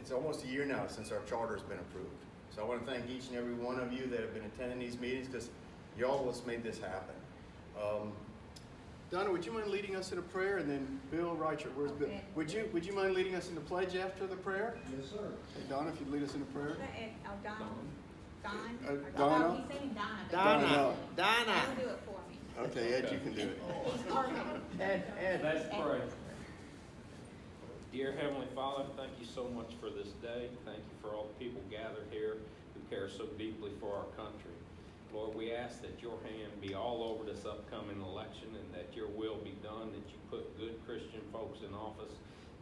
it's almost a year now since our charter's been approved. So I want to thank each and every one of you that have been attending these meetings, because y'all what's made this happen. Donna, would you mind leading us in a prayer? And then Bill Reicher, where's Bill? Would you mind leading us in the pledge after the prayer? Yes, sir. Hey, Donna, if you'd lead us in a prayer. Donna? He's saying Donna. Donna. Don't do it for me. Okay, Ed, you can do it. Ed. Let's pray. Dear Heavenly Father, thank you so much for this day. Thank you for all the people gathered here who care so deeply for our country. Lord, we ask that your hand be all over this upcoming election and that your will be done, that you put good Christian folks in office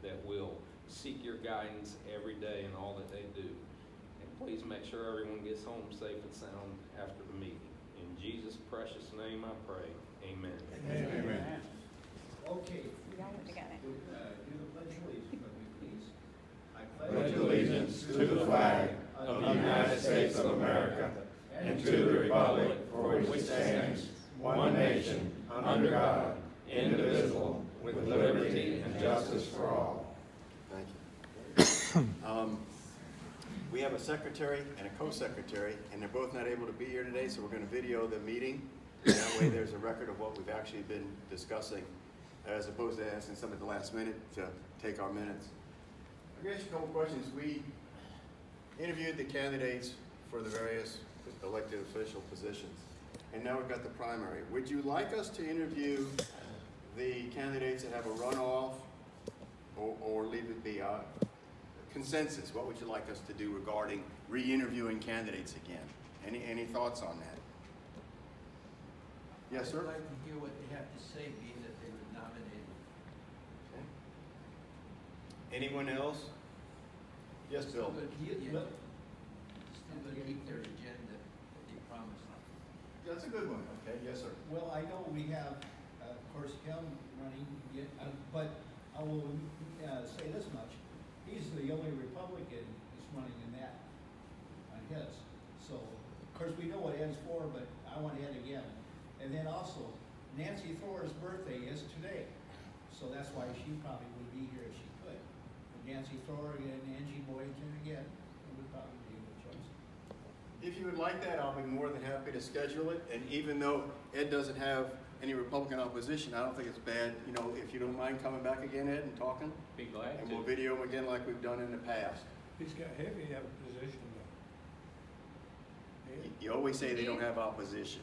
that will seek your guidance every day in all that they do. And please make sure everyone gets home safe and sound after the meeting. In Jesus' precious name I pray. Amen. Amen. Okay. We all together. Do the Pledge of Allegiance with me, please. I Pledge allegiance to the flag of the United States of America and to the republic for which it stands, one nation, under God, indivisible, with liberty and justice for all. Thank you. We have a secretary and a co-secretary, and they're both not able to be here today, so we're going to video the meeting. That way there's a record of what we've actually been discussing, as opposed to asking some at the last minute to take our minutes. I guess a couple questions. We interviewed the candidates for the various elected official positions, and now we've got the primary. Would you like us to interview the candidates that have a runoff, or leave it be a consensus? What would you like us to do regarding re-interviewing candidates again? Any thoughts on that? Yes, sir? I'd like to hear what they have to say, being that they were nominated. Okay. Anyone else? Yes, Bill. Still gonna keep their agenda that they promised. That's a good one. Okay, yes, sir. Well, I know we have, of course, him running, but I will say this much. He's the only Republican who's running in that, on his. So, of course, we know what Ed's for, but I want Ed again. And then also, Nancy Thor's birthday is today. So that's why she probably would be here if she could. But Nancy Thor and Angie Boynton again, it would probably be a good choice. If you would like that, I'll be more than happy to schedule it. And even though Ed doesn't have any Republican opposition, I don't think it's bad, if you don't mind coming back again, Ed, and talking. Be glad And to. we'll video him again like we've done in the past. He's got heavy opposition You always say they don't have opposition.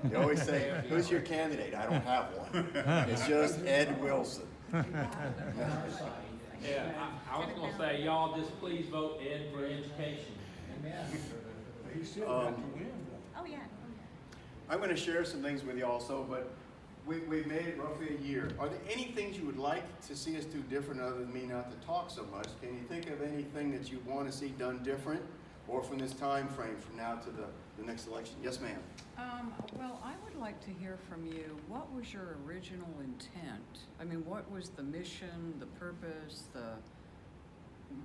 You always say, who's your candidate? I don't have one. It's just Ed Wilson. On our side. Yeah, I was gonna say, y'all just please vote Ed for education. Amen. He still got to win. Oh, yeah. I'm going to share some things with you also, but we've made it roughly a year. Are there any things you would like to see us do different other than me not to talk so much? Can you think of anything that you want to see done different, or from this time frame from now to the next election? Yes, ma'am. Well, I would like to hear from you, what was your original intent? I mean, what was the mission, the purpose, the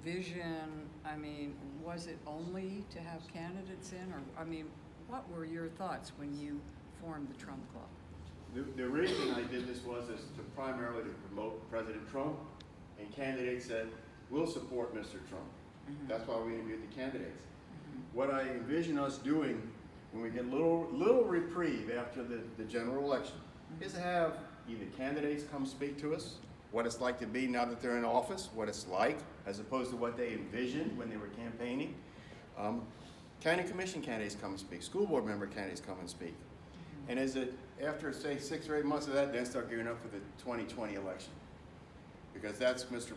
vision? I mean, was it only to have candidates in, or, what were your thoughts when you formed the Trump Club? The reason I did this was to primarily to promote President Trump, and candidates that will support Mr. Trump. Mm-hmm. That's why we interviewed the candidates. What I envision us doing when we get a little reprieve after the general election is to have either candidates come speak to us, what it's like to be now that they're in office, what it's like, as opposed to what they envisioned when they were campaigning. County commission candidates come and speak, school board member candidates come and speak. And after say 6 or 8 months of that, then start gearing up for the 2020 election. Because that's Mr.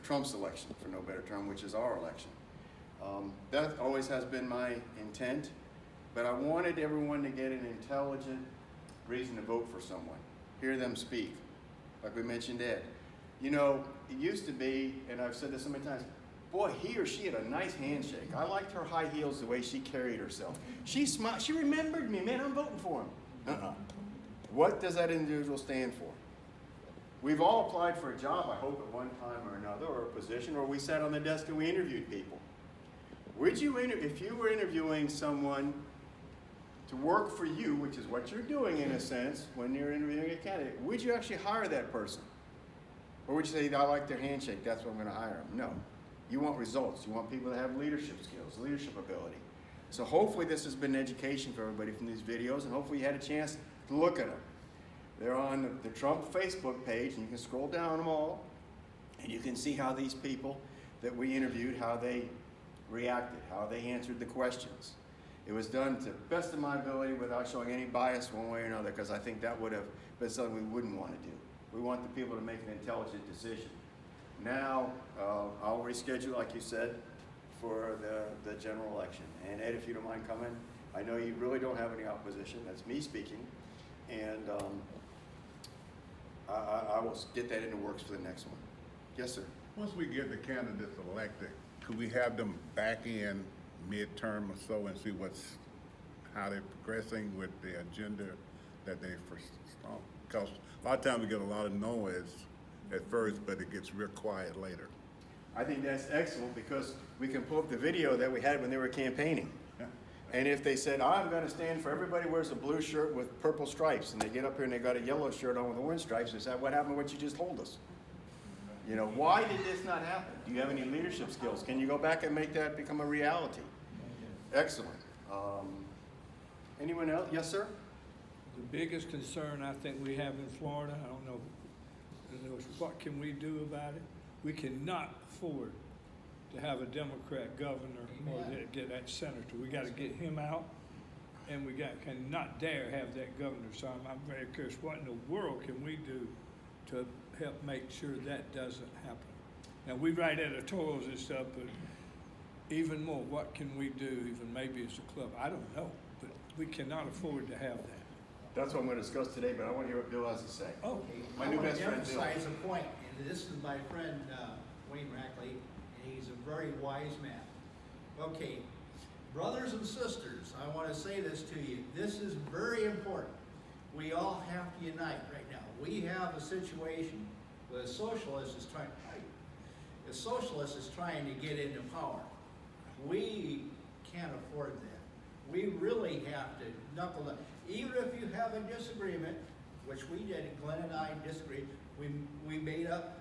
Trump's election, for no better term, which is our election. That always has been my intent, but I wanted everyone to get an intelligent reason to vote for someone. Hear them speak, like we mentioned Ed. It used to be, and I've said this so many times, boy, he or she had a nice handshake. I liked her high heels, the way she carried herself. She smiled, she remembered me, man, I'm voting for him. What does that individual stand for? We've all applied for a job, I hope, at one time or another, or a position, or we sat on the desk and we interviewed people. Would you, if you were interviewing someone to work for you, which is what you're doing in a sense when you're interviewing a candidate, would you actually hire that person? Or would you say, I like their handshake, that's why I'm going to hire them? No. You want results. You want people to have leadership skills, leadership ability. So hopefully this has been education for everybody from these videos, and hopefully you had a chance to look at them. They're on the Trump Facebook page, and you can scroll down them all, and you can see how these people that we interviewed, how they reacted, how they answered the questions. It was done to the best of my ability without showing any bias one way or another, because I think that would have been something we wouldn't want to do. We want the people to make an intelligent decision. Now, I'll reschedule, like you said, for the general election. And Ed, if you don't mind coming, I know you really don't have any opposition. That's me speaking. And I will get that into works for the next one. Yes, sir. Once we get the candidates elected, could we have them back in midterm or so and see how they're progressing with the agenda that they first started? Because a lot of times we get a lot of noise at first, but it gets real quiet later. I think that's excellent because we can pull up the video that we had when they were campaigning. And if they said, I'm going to stand for everybody wears a blue shirt with purple stripes, and they get up here and they got a yellow shirt on with orange stripes, they say, what happened to what you just told us? You know, why did this not happen? Do you have any leadership skills? Can you go back and make that become a reality? Excellent. Anyone else? Yes, sir? The biggest concern I think we have in Florida, I don't know, is what can we do about it? We cannot afford to have a Democrat governor or get that senator. We got to get him out, and we cannot dare have that governor. So I'm very curious, what in the world can we do to help make sure that doesn't happen? Now, we write editorials and stuff, but even more, what can we do, even maybe as a club? I don't know, but we cannot afford to have that. That's what I'm going to discuss today, but I want to hear what Bill has to say. Oh, My new best friend, Bill. I want to emphasize a point, and this is my friend Wayne Rackley, and he's a very wise man. Okay, brothers and sisters, I want to say this to you. This is very important. We all have to unite right now. We have a situation where the socialist is trying to get into power. We can't afford that. We really have to knuckle down. Even if you have a disagreement, which we did, Glenn and I disagreed, we made up,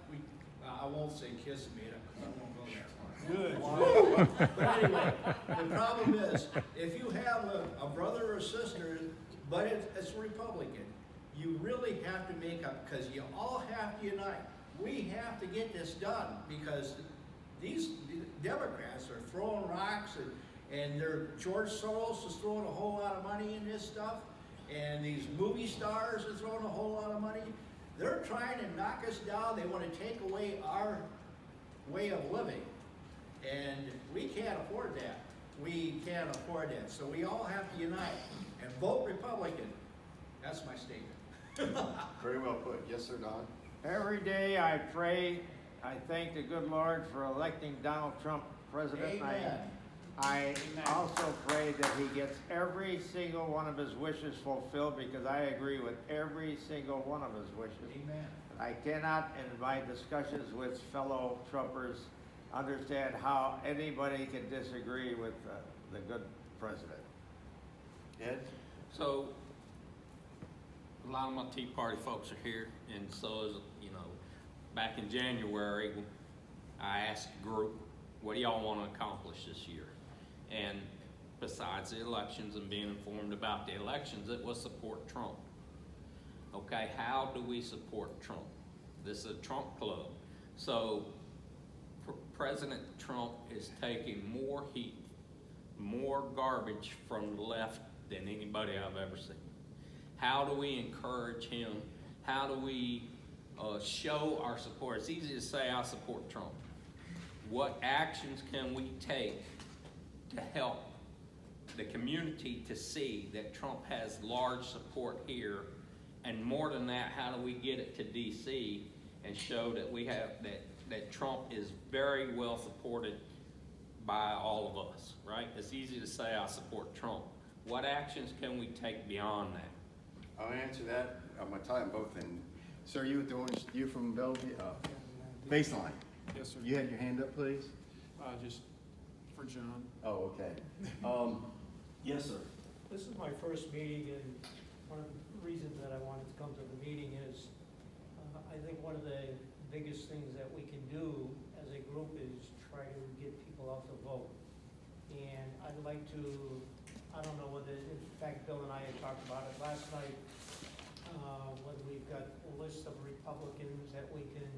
I won't say kiss and made up, because I won't go that far. Good. But anyway, the problem is, if you have a brother or sister, but it's Republican, you really have to make up, because you all have to unite. We have to get this done, because these Democrats are throwing rocks, and George Soros is throwing a whole lot of money in this stuff, and these movie stars are throwing a whole lot of money. They're trying to knock us down. They want to take away our way of living, and we can't afford that. We can't afford that. So we all have to unite and vote Republican. That's my statement. Very well put. Yes, sir, Don? Every day I pray, I thank the good Lord for electing Donald Trump president. Amen. I also pray that he gets every single one of his wishes fulfilled, because I agree with every single one of his wishes. Amen. I cannot, in my discussions with fellow Trumpers, understand how anybody can disagree with the good president. Ed? So, a lot of my Tea Party folks are here, and so is, back in January, I asked the group, what do y'all want to accomplish this year? And besides the elections and being informed about the elections, it was support Trump. Okay, how do we support Trump? This is a Trump club. So, President Trump is taking more heat, more garbage from the left than anybody I've ever seen. How do we encourage him? How do we show our support? It's easy to say I support Trump. What actions can we take to help the community to see that Trump has large support here? And more than that, how do we get it to DC and show that we have that Trump is very well supported by all of us, right? It's easy to say I support Trump. What actions can we take beyond that? I'll answer that. I'm going to tie them both in. Sir, you from Bellevue? Baseline. Yes, sir. You had your hand up, please? Just for John. Oh, okay. Yes, sir. This is my first meeting, and one of the reasons that I wanted to come to the meeting is I think one of the biggest things that we can do as a group is try to get people out to vote. And I'd like to, I don't know whether, in fact, Bill and I had talked about it last night, whether we've got a list of Republicans that we can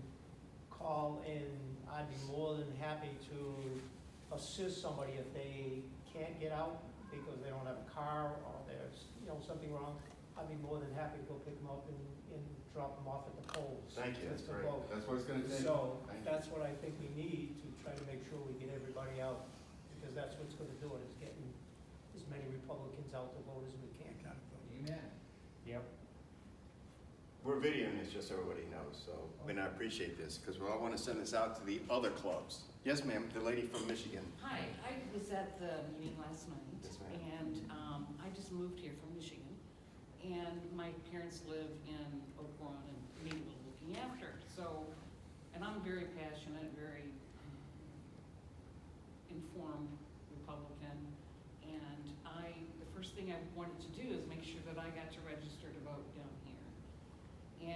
call, and I'd be more than happy to assist somebody if they can't get out because they don't have a car or there's, something wrong. I'd be more than happy to go pick them up and drop them off at the polls. Thank you, that's to great. vote. That's what it's gonna take. So Thank you. that's what I think we need to try to make sure we get everybody out, because that's what's gonna do it, is getting as many Republicans out to vote as we can. Amen. Yep. We're videoing this just so everybody knows, so, I appreciate this, because we all want to send this out to the other clubs. Yes, ma'am, the lady from Michigan. Hi, I was at the meeting last night. Yes, ma'am. And I just moved here from Michigan. And my parents live in Oak Lawn and need a little looking after. So, and I'm very passionate, very informed Republican. And the first thing I wanted to do is make sure that I got to register to vote down here.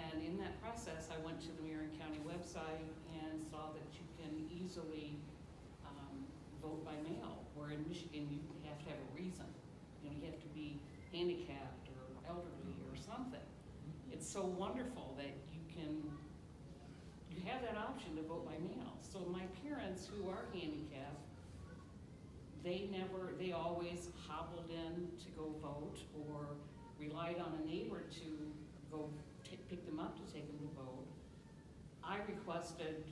And in that process, I went to the Marion County website and saw that you can easily vote by mail, where in Michigan you have to have a reason. You have to be handicapped or elderly or something. It's so wonderful that you have that option to vote by mail. So my parents who are handicapped, they always hobbled in to go vote or relied on a neighbor to go pick them up to take them to vote. I requested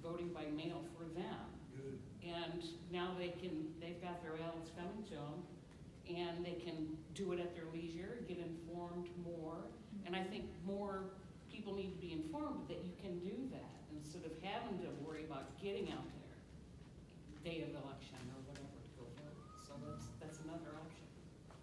voting by mail for them. Good. And now they've got their ballots coming to them, and they can do it at their leisure, get informed more. And I think more people need to be informed that you can do that instead of having to worry about getting out there day of election or whatever to go vote. So that's another option.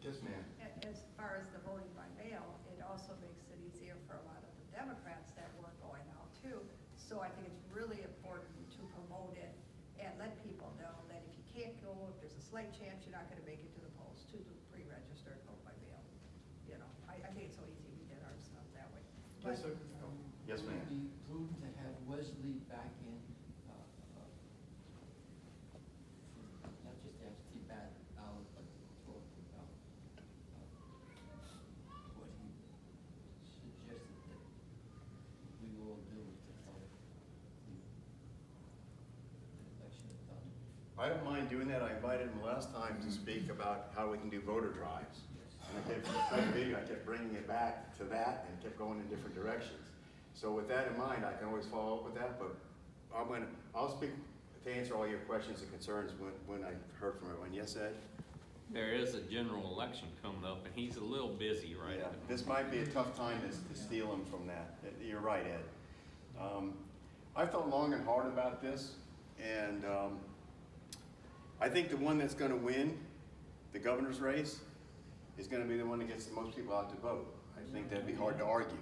Yes, ma'am. As far as the voting by mail, it also makes it easier for a lot of the Democrats that were going out too. So I think it's really important to promote it and let people know that if you can't go, if there's a slight chance you're not gonna make it to the polls, to pre-register and vote by mail. I think it's so easy, we did our stuff that way. Yes, sir. Yes, Would ma'am. it be prudent to have Wesley back in, for not just absentee ballot, but talk about what he suggested that we all do to help the election done? I don't mind doing that. I invited him last time to speak about how we can do voter drives. And I kept bringing it back to that and kept going in different directions. So with that in mind, I can always follow up with that, but I'll speak to answer all your questions and concerns when I heard from everyone. Yes, Ed? There is a general election coming up, and he's a little busy right Yeah, at the moment. this might be a tough time to steal him from that. You're right, Ed. I thought long and hard about this, and I think the one that's gonna win the governor's race is gonna be the one that gets the most people out to vote. I think that'd be hard to argue.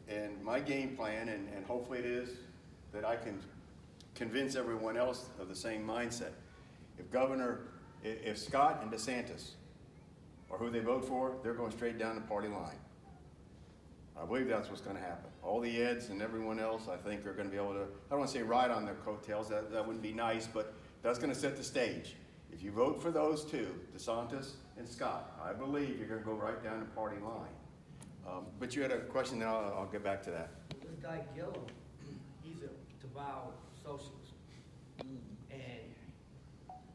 And my game plan, and hopefully it is, that I can convince everyone else of the same mindset. If Scott and DeSantis are who they vote for, they're going straight down the party line. I believe that's what's gonna happen. All the Eds and everyone else, I think, are gonna be able to, I don't wanna say ride on their coattails, that wouldn't be nice, but that's gonna set the stage. If you vote for those two, DeSantis and Scott, I believe you're gonna go right down the party line. But you had a question, then I'll get back to that. This guy Gillum, he's a devout socialist. And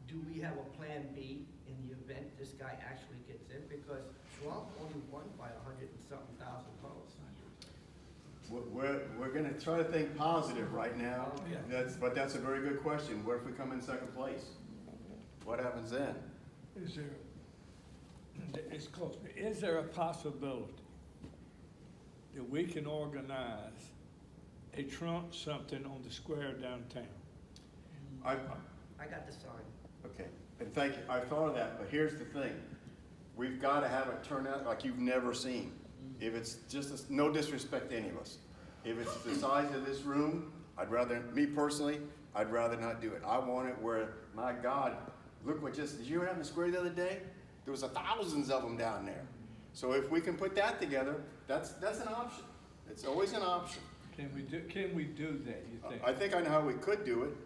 do we have a plan B in the event this guy actually gets in? Because Trump only won by 100 and something thousand votes. We're gonna try to think positive right now. Yeah. But that's a very good question. What if we come in second place? What happens then? It's close. Is there a possibility that we can organize a Trump something on the square downtown? I got the sign. Okay, and thank you. I thought of that, but here's the thing. We've got to have it turn out like you've never seen. If it's just, no disrespect to any of us. If it's the size of this room, me personally, I'd rather not do it. I want it where, my God, look did you hear that in the square the other day? There was thousands of them down there. So if we can put that together, that's an option. It's always an option. Can we do that, you think? I think I know how we could do it.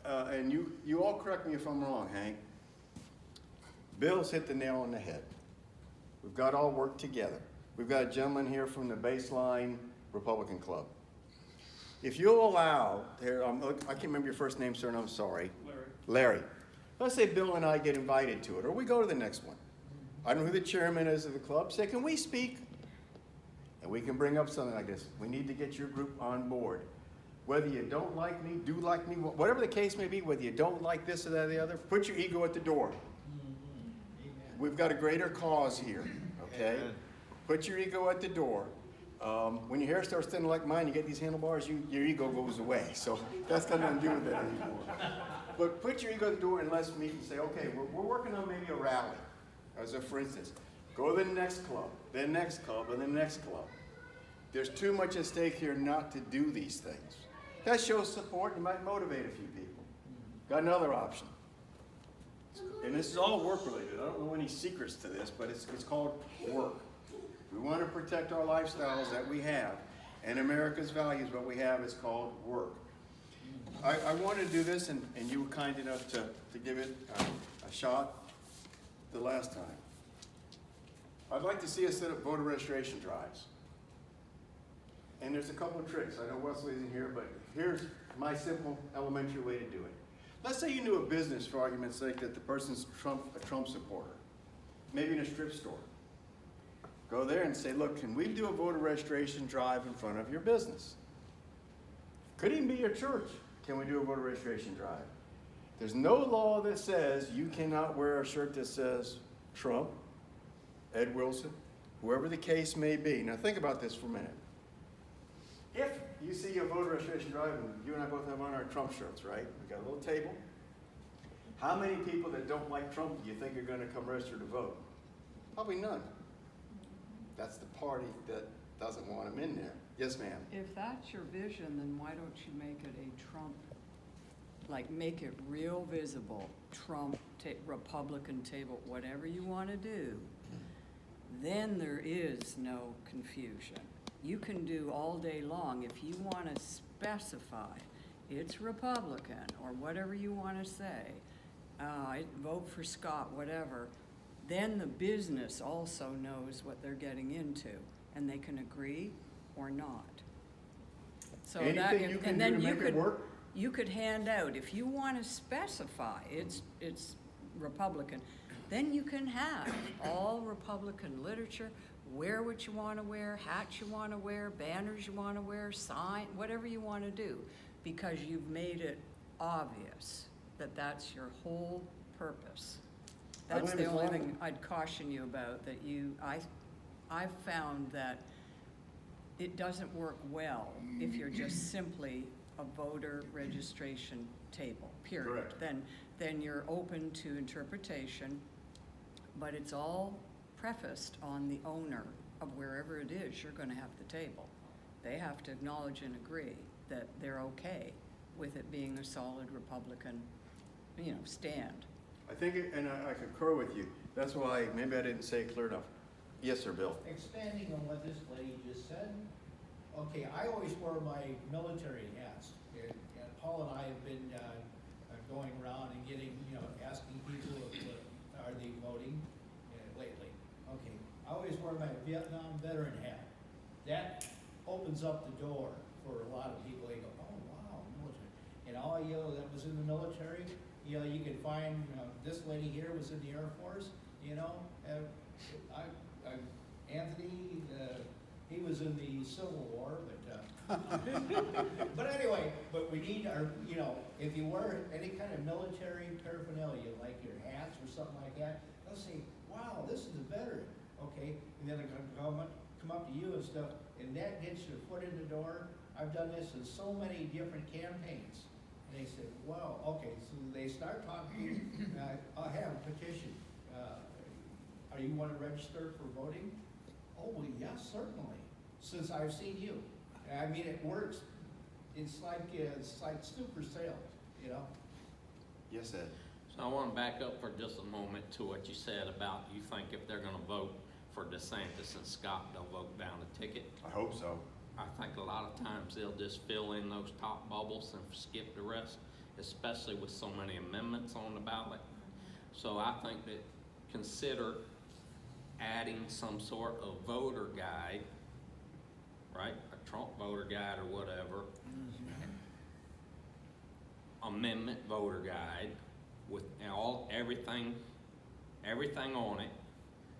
and you all correct me if I'm wrong, Hank, Bill's hit the nail on the head. We've got to all work together. We've got a gentleman here from the Baseline Republican Club. If you'll allow, here, I can't remember your first name, sir, and I'm sorry. Larry. Let's say Bill and I get invited to it, or we go to the next one. I don't know who the chairman is of the club. Say, can we speak? And we can bring up something like this. We need to get your group on board. Whether you don't like me, do like me, whatever the case may be, whether you don't like this or that or the other, put your ego at the door. We've got a greater cause here, okay? Amen. Put your ego at the door. When your hair starts thinning like mine, you get these handlebars, your ego goes away. So that's got nothing to do with it anymore. But put your ego at the door and let's meet and say, okay, we're working on maybe a rally. As a, for instance, go to the next club, the next club, and the next club. There's too much at stake here not to do these things. That shows support and might motivate a few people. Got another option. And this is all work related. I don't know any secrets to this, but it's called work. We want to protect our lifestyles that we have and America's values, what we have is called work. I wanted to do this, and you were kind enough to give it a shot the last time. I'd like to see us set up voter registration drives. And there's a couple of tricks. I know Wesley isn't here, but here's my simple elementary way to do it. Let's say you knew a business, for argument's sake, that the person's a Trump supporter, maybe in a strip store. Go there and say, look, can we do a voter registration drive in front of your business? Could even be your church. Can we do a voter registration drive? There's no law that says you cannot wear a shirt that says Trump, Ed Wilson, whoever the case may be. Now think about this for a minute. If you see a voter registration drive, and you and I both have on our Trump shirts, right? We got a little table. How many people that don't like Trump do you think are going to come register to vote? Probably none. That's the party that doesn't want him in there. Yes, ma'am. If that's your vision, then why don't you make it a Trump, like make it real visible, Trump, Republican table, whatever you want to do, then there is no confusion. You can do all day long. If you want to specify it's Republican or whatever you want to say, vote for Scott, whatever, then the business also knows what they're getting into and they can agree or not. So anything you can do to make it work? You could hand out, if you want to specify it's Republican, then you can have all Republican literature, wear what you want to wear, hats you want to wear, banners you want to wear, sign, whatever you want to do, because you've made it obvious that that's your whole purpose. That's the only thing I'd caution you about, that I've found that it doesn't work well if you're just simply a voter registration table, period. Correct. Then you're open to interpretation, but it's all prefaced on the owner of wherever it is you're going to have the table. They have to acknowledge and agree that they're okay with it being a solid Republican, stand. I think, and I concur with you. That's why maybe I didn't say it clear enough. Yes, sir, Bill. Expanding on what this lady just said, okay, I always wear my military hats. And Paul and I have been going around and getting, asking people if, are they voting lately. Okay, I always wear my Vietnam veteran hat. That opens up the door for a lot of people. They go, oh, wow, military. And all that was in the military, you can find, this lady here was in the Air Force, Anthony, he was in the Civil War, but anyway, but we need our, if you wear any kind of military paraphernalia, like your hats or something like that, they'll say, wow, this is a veteran, okay? And then they're gonna come up to you and stuff, and that gets your foot in the door. I've done this in so many different campaigns. And they said, wow, okay, so they start talking, I have a petition. Are you want to register for voting? Oh, well, yes, certainly, since I've seen you. I mean, it works. It's like super sales, Yes, Ed. So I want to back up for just a moment to what you said about you think if they're going to vote for DeSantis and Scott, they'll vote down a ticket. I hope so. I think a lot of times they'll just fill in those top bubbles and skip the rest. especially with so many amendments on the ballot. So I think that consider adding some sort of voter guide, right? A Trump voter guide or whatever. Amendment voter guide with everything on it.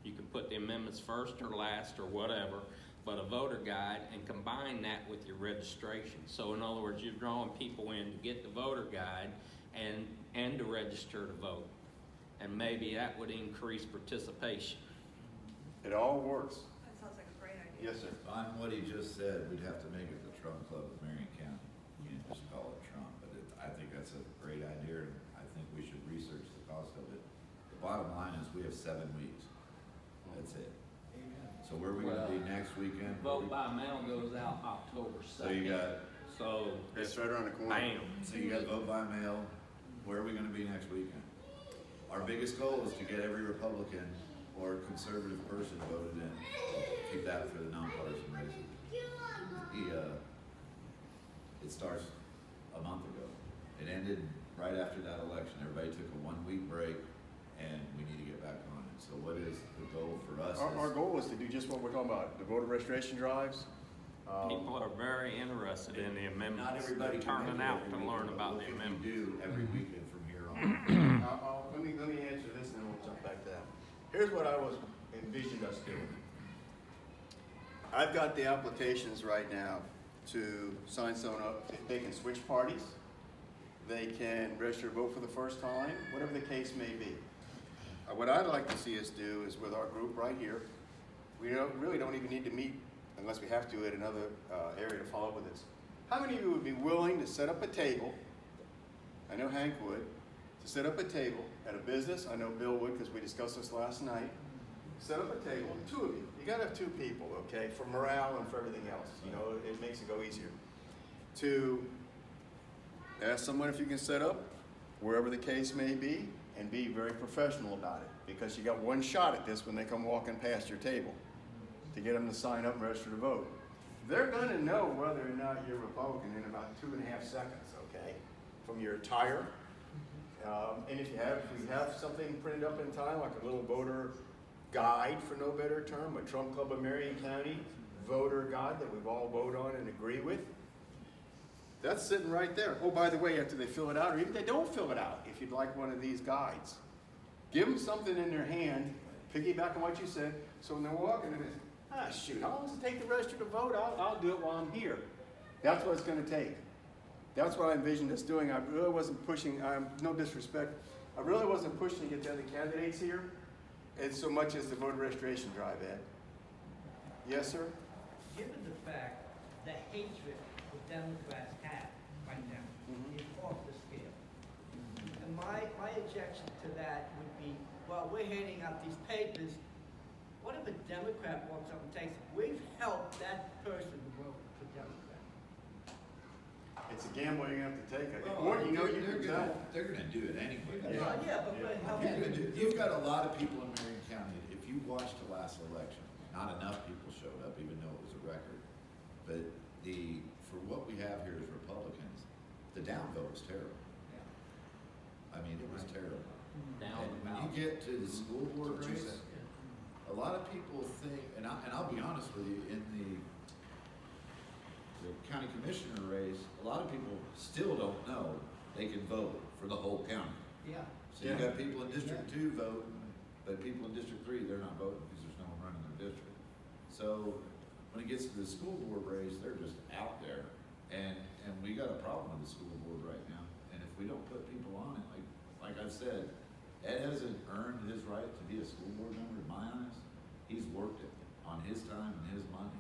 You can put the amendments first or last or whatever, but a voter guide, and combine that with your registration. So in other words, you're drawing people in to get the voter guide and to register to vote. And maybe that would increase participation. It all works. That sounds like a great idea. Yes, sir. On what he just said, we'd have to make it the Trump Club of Marion County. You can't just call it Trump, but I think that's a great idea, and I think we should research the cost of it. The bottom line is we have 7 weeks. That's it. Amen. So where are we gonna be next weekend? Vote by mail goes out October 2nd. So you got, So, It's right around the corner. bam. so you got vote by mail. Where are we gonna be next weekend? Our biggest goal is to get every Republican or conservative person voted in. Keep that for the nonpartisan races. It starts a month ago. It ended right after that election. Everybody took a 1-week break, and we need to get back on it. So what is the goal for us? Our goal is to do just what we're talking about, the voter registration drives. People are very interested in the amendments. Not everybody They're can turning make it out every to weekend, learn but about what the can you amendments. do every weekend from here on? Let me answer this and then we'll jump back to that. Here's what I was envisioned us doing. I've got the applications right now to sign someone up. They can switch parties. They can register to vote for the first time, whatever the case may be. What I'd like to see us do is with our group right here, we really don't even need to meet unless we have to at another area to follow up with this. How many of you would be willing to set up a table? I know Hank would. To set up a table at a business. I know Bill would because we discussed this last night. Set up a table, 2 of you. You gotta have 2 people, okay, for morale and for everything else. You know, it makes it go easier. To ask someone if you can set up, wherever the case may be, and be very professional about it. Because you got one shot at this when they come walking past your table to get them to sign up and register to vote. They're gonna know whether or not you're Republican in about 2.5 seconds, okay, from your attire. And if we have something printed up in time, like a little voter guide, for no better term, a Trump Club of Marion County voter guide that we've all voted on and agree with, that's sitting right there. Oh, by the way, after they fill it out, or even if they don't fill it out, if you'd like one of these guides, give them something in their hand, piggyback on what you said, so when they're walking, they say, shoot, how long does it take to register to vote? I'll do it while I'm here. That's what it's gonna take. That's what I envisioned us doing. I really wasn't pushing, no disrespect, I really wasn't pushing to get the other candidates here, as so much as the voter registration drive, Ed. Yes, sir? Given the fact the hatred the Democrats have right now is off the scale. And my objection to that would be, well, we're handing out these papers. What if a Democrat walks up and takes it? We've helped that person vote for Democrat. It's a gamble you're gonna have to take. Well, Or you know you can tell. They're gonna do it anyway. Yeah, but You've got a lot of people in Marion County, if you watched the last election, not enough people showed up, even though it was a record. But for what we have here as Republicans, the downvote was terrible. I mean, it was terrible. Down And when you get to the school board race, a lot of people think, and I'll be honest with you, in the county commissioner race, a lot of people still don't know they can vote for the whole county. Yeah. So you got people in District 2 voting, but people in District 3, they're not voting because there's no one running their district. So when it gets to the school board race, they're just out there. And we got a problem with the school board right now. And if we don't put people on it, like I've said, Ed hasn't earned his right to be a school board member, in my eyes. He's worked it on his time and his money.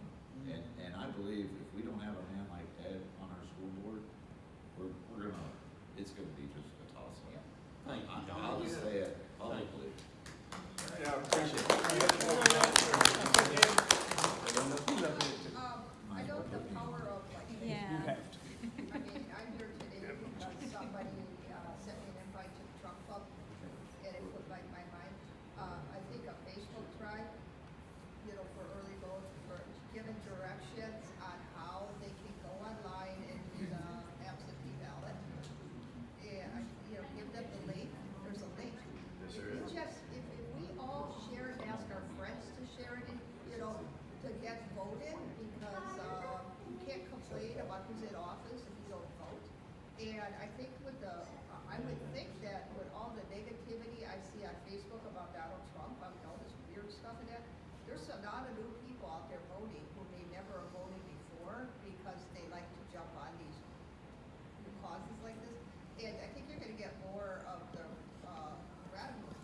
And I believe if we don't have a man like Ed on our school board, it's gonna be just a toss-up. Thank you, Don. I'll just say it publicly. Yeah, I appreciate it. I know the power of like. Yeah. I mean, I'm here today because somebody sent me an invite to the Trump Club, and it put like my mind. I think a Facebook tribe, for early vote, for giving directions on how they can go online and do the absentee ballot. I think with I would think that with all the negativity I see on Facebook about Donald Trump, all this weird stuff in that, there's a lot of new people out there voting who may never have voted before because they like to jump on these new causes like this. And I think you're gonna get more of the radicals,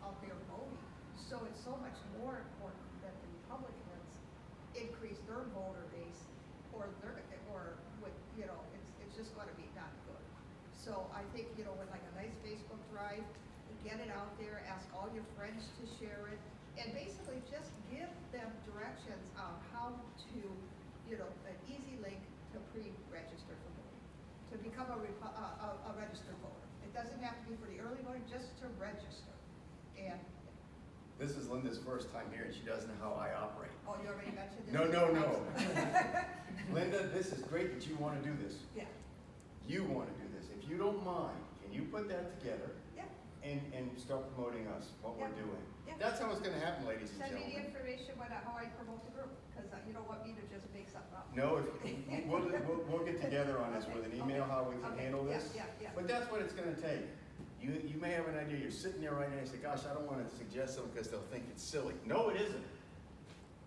out there voting. So it's so much more important that the Republicans increase their voter base, or it's just gonna be not good. So I think, with like a nice Facebook drive, get it out there, ask all your friends to share it, and basically just give them directions on how to, an easy link to pre-register for voting, to become a registered voter. It doesn't have to be for the early voting, just to register. And This is Linda's first time here, and she doesn't know how I operate. oh, you already mentioned this? No. Linda, this is great that you want to do this. Yeah, You want to do this. If you don't mind, can you put that together yeah. and start promoting us, what we're Yeah. doing? Yeah. That's how it's going to happen, ladies and Send me the gentlemen. information about how I promote the group, because you don't want me to just make something up. No, we'll get together on this with an email, how we can Okay. handle Yeah, this. yeah. But that's what it's going to take. You may have an idea, you're sitting there right now, and you say, gosh, I don't want to suggest something because they'll think it's silly. No, it isn't.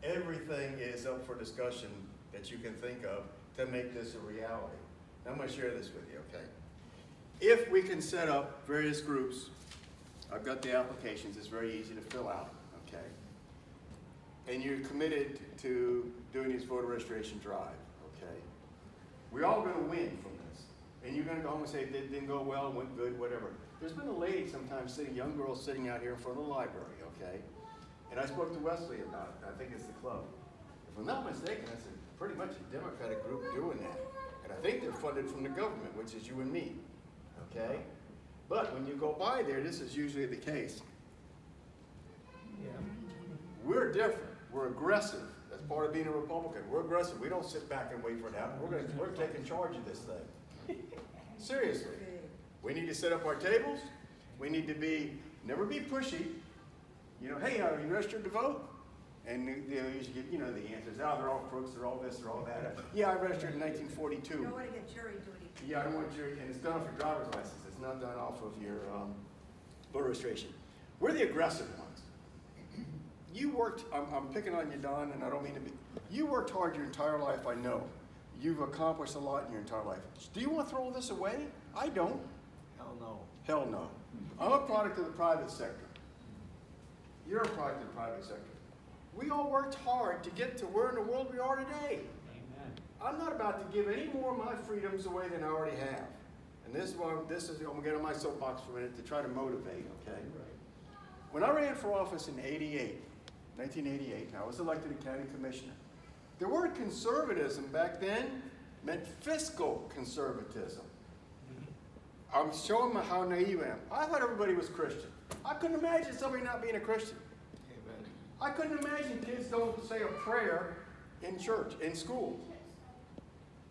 Everything is up for discussion that you can think of to make this a reality. I'm going to share this with you, okay? If we can set up various groups, I've got the applications, it's very easy to fill out, okay? And you're committed to doing this voter registration drive, okay? We're all going to win from this. And you're going to go home and say, it didn't go well, it went good, whatever. There's been a lady sometimes sitting, young girl sitting out here in front of the library, okay? And I spoke to Wesley about it. I think it's the club. If I'm not mistaken, it's pretty much a Democratic group doing that. And I think they're funded from the government, which is you and me, okay? But when you go by there, this is usually the case. Yeah. We're different. We're aggressive. That's part of being a Republican. We're aggressive. We don't sit back and wait for it to happen. We're taking charge of this thing. Seriously. We need to set up our tables. We need to never be pushy. Hey, are you registered to vote? And they usually get, the answers. Oh, they're all crooks, they're all this, they're all that. Yeah, I registered in 1942. You don't want to get jury duty. Yeah, I don't want jury, and it's done off your driver's license. It's not done off of your voter registration. We're the aggressive ones. You worked, I'm picking on you, Don, and I don't mean to be. You worked hard your entire life, I know. You've accomplished a lot in your entire life. Do you want to throw this away? I don't. Hell no. Hell no. I'm a product of the private sector. You're a product of the private sector. We all worked hard to get to where in the world we are today. Amen. I'm not about to give any more of my freedoms away than I already have. And I'm going to get on my soapbox for a minute to try to motivate, okay? When I ran for office in 1988, I was elected a county commissioner. The word conservatism back then meant fiscal conservatism. I'm showing how naive I am. I thought everybody was Christian. I couldn't imagine somebody not being a Christian. Amen. I couldn't imagine kids don't say a prayer in church, in school.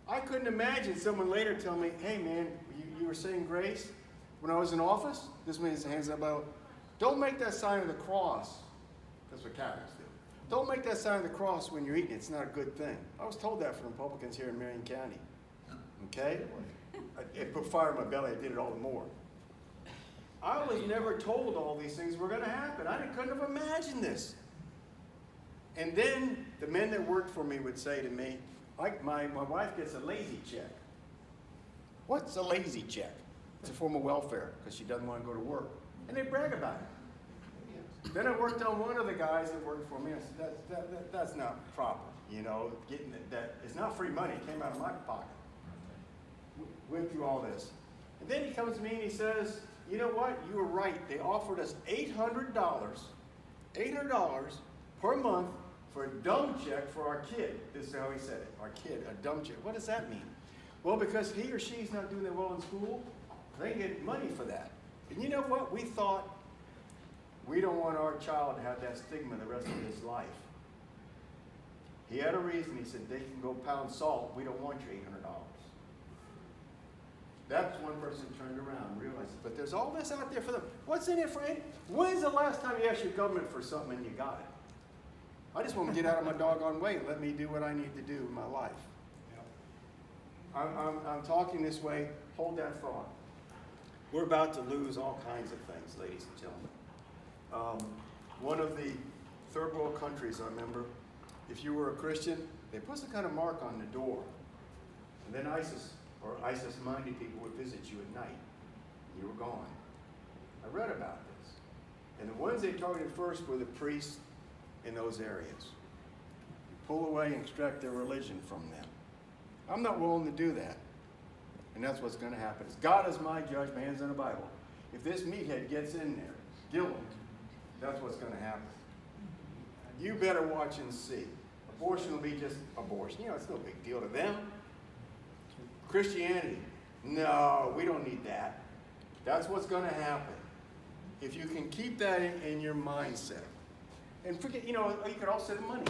I couldn't imagine someone later tell me, hey man, you were saying grace when I was in office? This means hands up about, don't make that sign of the cross. That's what Catholics do. Don't make that sign of the cross when you're eating. It's not a good thing. I was told that from Republicans here in Marion County. Okay? It put fire in my belly. I did it all the more. I was never told all these things were going to happen. I couldn't have imagined this. And then the men that worked for me would say to me, like my wife gets a lazy check. What's a lazy check? It's a form of welfare because she doesn't want to go to work. And they brag about it. Then I worked on one of the guys that worked for me. I said, that's not proper. Getting that it's not free money. It came out of my pocket. Went through all this. And then he comes to me and he says, you know what? You were right. They offered us $800 per month for a dumb check for our kid. This is how he said it. Our kid, a dumb check. What does that mean? Well, because he or she's not doing that well in school, they get money for that. And you know what? We thought we don't want our child to have that stigma the rest of his life. He had a reason. He said, they can go pound salt. We don't want your $800. That's one person turned around and realized it. But there's all this out there for them. What's in it for it? When's the last time you asked your government for something and you got it? I just want to get out of my doggone way and let me do what I need to do in my life. I'm talking this way, hold that thought. We're about to lose all kinds of things, ladies and gentlemen. One of the third world countries, I remember, if you were a Christian, they put some kind of mark on the door. And then ISIS or ISIS-minded people would visit you at night. And you were gone. I read about this. And the ones they targeted first were the priests in those areas. Pull away and extract their religion from them. I'm not willing to do that. And that's what's going to happen. As God is my judge, my hands on the Bible. If this meathead gets in there, Gillum, that's what's going to happen. You better watch and see. Abortion will be just abortion. You know, it's no big deal to them. Christianity, no, we don't need that. That's what's going to happen. If you can keep that in your mindset. And forget, you know, you could also say the money.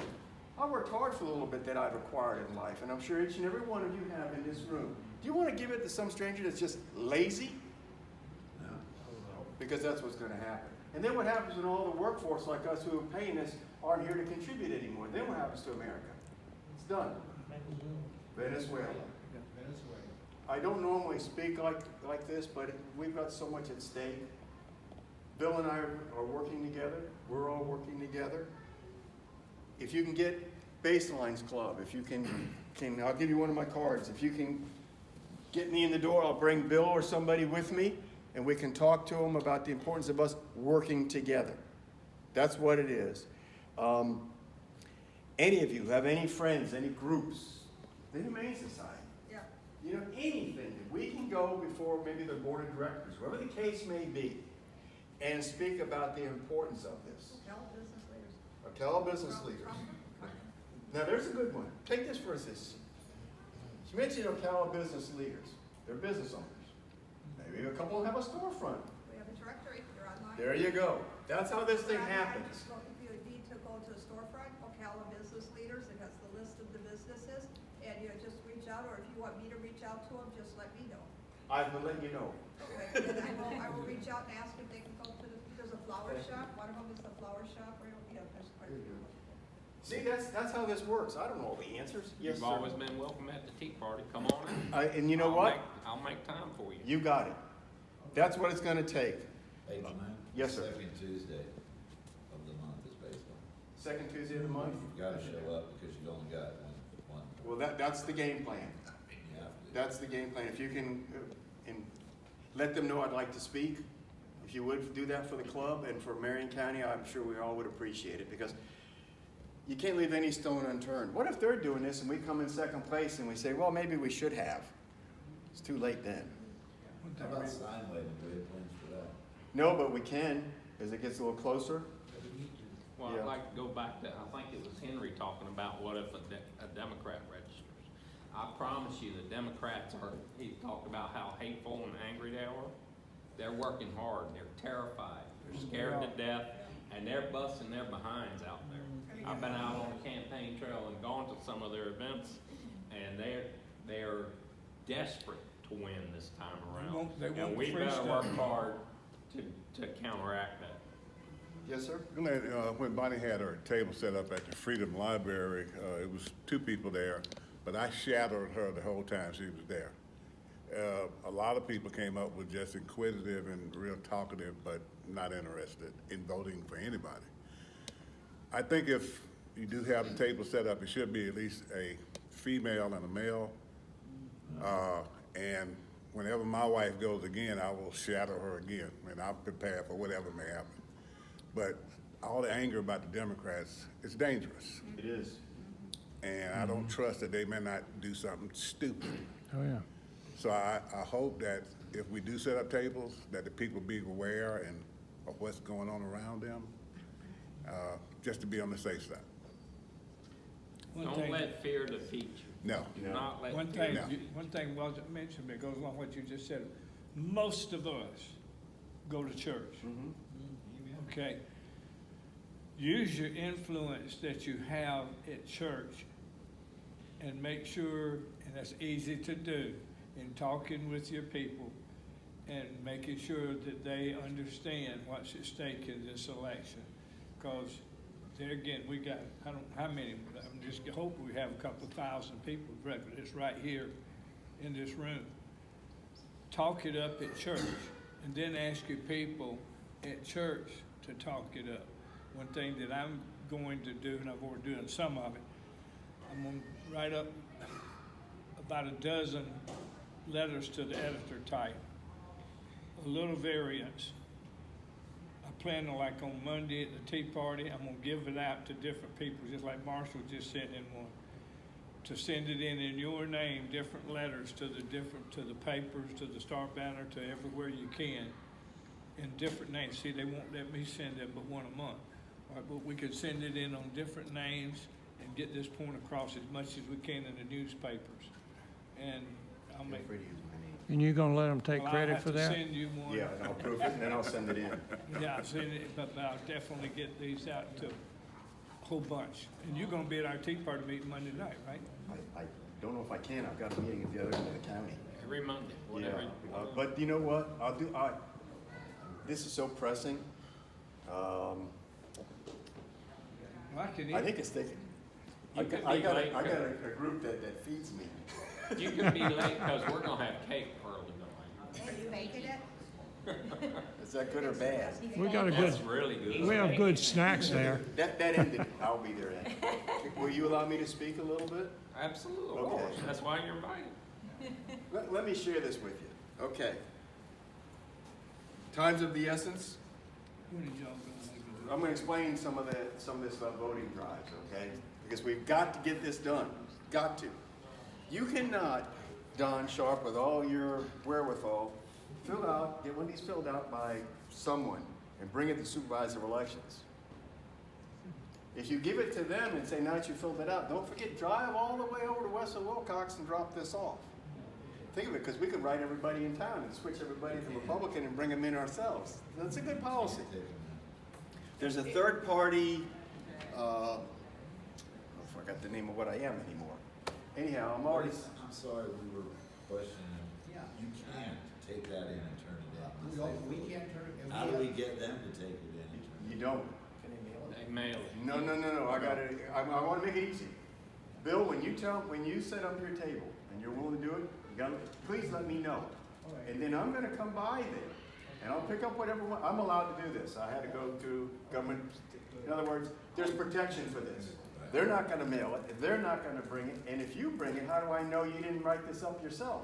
I worked hard for the little bit that I've acquired in life, and I'm sure each and every one of you have in this room. Do you want to give it to some stranger that's just lazy? No. Because that's what's going to happen. And then what happens when all the workforce like us who are paying us aren't here to contribute anymore? Then what happens to America? It's done. Venezuela. I don't normally speak like this, but we've got so much at stake. Bill and I are working together. We're all working together. If you can get Baselines Club, if you can, I'll give you one of my cards. If you can get me in the door, I'll bring Bill or somebody with me, and we can talk to them about the importance of us working together. That's what it is. Any of you have any friends, any groups, the Humane Society, you know, anything that we can go before maybe the board of directors, whoever the case may be, and speak about the importance of this. Ocala business leaders. Now there's a good one. Take this for instance. She mentioned Ocala business leaders. They're business owners. Maybe a couple have a storefront. We have a directory, they're online. There you go. That's how this thing happens. If you need to go to a storefront, Ocala Business Leaders, it has the list of the businesses, and you just reach out, or if you want me to reach out to them, just let me know. I will let you know. Okay, and I will reach out and ask if they can go to there's a flower shop, one of them is the flower shop, or, there's quite a few. See, that's how this works. I don't know all the answers. Yes, You've sir. always been welcome at the tea party. Come on in. And you know what? I'll make time for you. You got it. That's what it's going to take. 8th month? Yes, sir. Second Tuesday of the month is based on. Second Tuesday of the month? You've got to show up because you've only got one. Well, that's the game plan. You have to. That's the game plan. If you can and let them know I'd like to speak, if you would do that for the club and for Marion County, I'm sure we all would appreciate it, because you can't leave any stone unturned. What if they're doing this and we come in second place and we say, well, maybe we should have? It's too late then. How about Steinway? Do we have plans for that? No, but we can, as it gets a little closer. Well, Yeah. I'd like to go back to, I think it was Henry talking about what if a Democrat registers. I promise you the Democrats he talked about how hateful and angry they are. They're working hard, they're terrified, they're scared to death, and they're busting their behinds out there. I've been out on the campaign trail and gone to some of their events, and they're desperate to win this time around. They want And we free better stuff. work hard to counteract that. Yes, sir? Glenn, when Bonnie had her table set up at the Freedom Library, it was 2 people there, but I shadowed her the whole time she was there. A lot of people came up with just inquisitive and real talkative, but not interested in voting for anybody. I think if you do have the table set up, it should be at least a female and a male. And whenever my wife goes again, I will shadow her again, and I'm prepared for whatever may happen. But all the anger about the Democrats, it's dangerous. It is. And I don't trust that they may not do something stupid. Oh, yeah. So I hope that if we do set up tables, that the people be aware of what's going on around them, just to be on the safe side. Don't let fear defeat you. No. Do not let One fear thing, one thing wasn't mentioned, but it goes along with what you just said. Most of us go to church. Okay? Use your influence that you have at church and make sure, and that's easy to do, in talking with your people and making sure that they understand what's at stake in this election. Because there again, we got, I don't know how many, I'm just hoping we have a couple of thousand people, but it's right here in this room. Talk it up at church, and then ask your people at church to talk it up. One thing that I'm going to do, and I've already done some of it, I'm gonna write up about a dozen letters to the editor type, a little variance. I plan to, like on Monday at the Tea Party, I'm gonna give it out to different people, just like Marshall just sent in one, to send it in your name, different letters to the papers, to the Star Banner, to everywhere you can, in different names. See, they won't let me send them but one a month. All right, but we could send it in on different names and get this point across as much as we can in the newspapers. And I'll make. Feel free to use my name. And you're gonna let them take Well, credit I'll for have to that? send you one. Yeah, and I'll proof it, and then I'll send it in. Yeah, I'll send it, but I'll definitely get these out to a whole bunch. And you're gonna be at our Tea Party meeting Monday night, right? I don't know if I can, I've got a meeting at the other end of the county. Every Monday, Yeah, whatever. but you know what, this is so pressing. Well, I can I eat. think it's taking, You I could got be late, a group that feeds me. You could be late, because we're gonna have cake early tonight. Are you making it? Is that good or bad? We got a good, That's really good. we have good snacks there. That ended it, I'll be there then. Will you allow me to speak a little bit? Absolutely, of Okay. course. That's why you're invited. Let me share this with you. Okay. Time's of the essence. When did y'all gonna make it? I'm gonna explain some of this about voting drives, okay? Because we've got to get this done, got to. You cannot, Don Sharp, with all your wherewithal, get one of these filled out by someone and bring it to supervisor of elections. If you give it to them and say, now that you filled it out, don't forget, drive all the way over to Western Wilcox and drop this off. Think of it, because we could write everybody in town and switch everybody to Republican and bring them in ourselves. That's a good policy. There's a third party, I forgot the name of what I am anymore. Anyhow, I'm already. I'm sorry, we were questioning, Yeah. you can't take that in and turn it in. We can't turn it. How do we get them to take it in and turn it in? You don't. Can they mail it? They mail it. No, I got it. I want to make it easy. Bill, when you set up your table and you're willing to do it, please let me know. All right. And then I'm gonna come by there and I'll pick up whatever, I'm allowed to do this. I had to go through government. In other words, there's protection for this. They're not gonna mail it, they're not gonna bring it, and if you bring it, how do I know you didn't write this up yourself?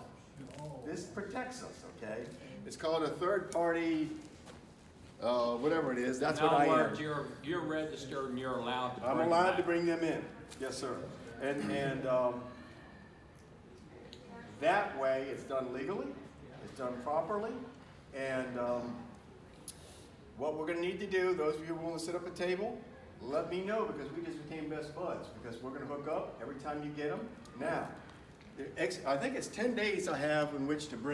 This protects us, okay? It's called a third party, whatever it is, that's what I am. In other words, you're registered and you're allowed to bring I'm them allowed to back. bring them in, yes, sir. And that way, it's done legally, it's done properly, and what we're gonna need to do, those of you who want to sit up a table, let me know, because we just became best buds, because we're gonna hook up every time you get them. Now, I think it's 10 days I have in which to bring